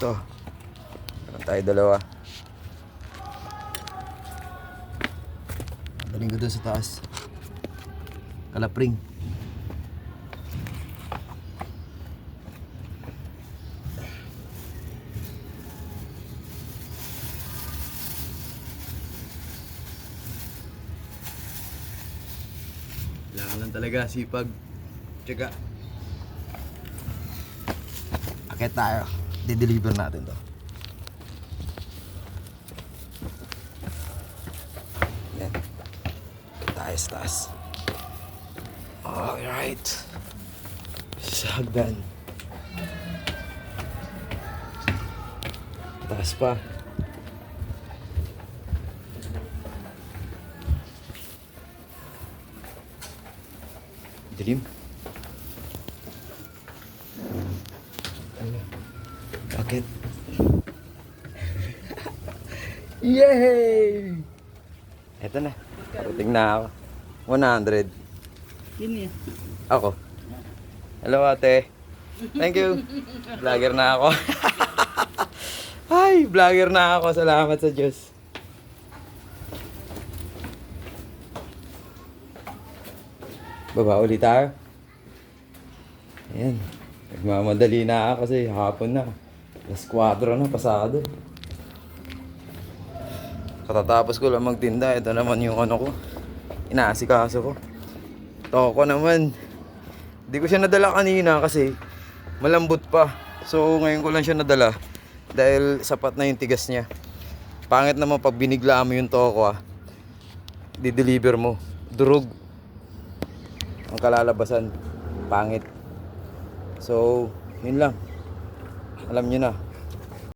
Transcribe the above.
Ito. Meron tayo dalawa. Daling ko doon sa taas. Kalapring. Kailangan lang talaga sipag. Tsaka akit tayo. Di-deliver natin to. Yan. Taas. Alright. Sa hagdan. Taas pa. Dilim. Bakit? Yay! Eto na. Parating na ako. 100. Yun yan. Ako. Hello ate. Thank you. Vlogger na ako. Ay, vlogger na ako. Salamat sa Diyos. Baba ulit tayo. Ayan. Nagmamadali na ako kasi hapon na. Alas 4 na, pasado. Katatapos ko lang magtinda. Ito naman yung ano ko. Inaasikaso ko. Toko naman. Hindi ko siya nadala kanina kasi malambot pa. So ngayon ko lang siya nadala. Dahil sapat na yung tigas niya. Pangit naman pag biniglaan mo yung toko di-deliver mo. Durog. Ang kalalabasan. Pangit. So, yun lang. Alam nyo na.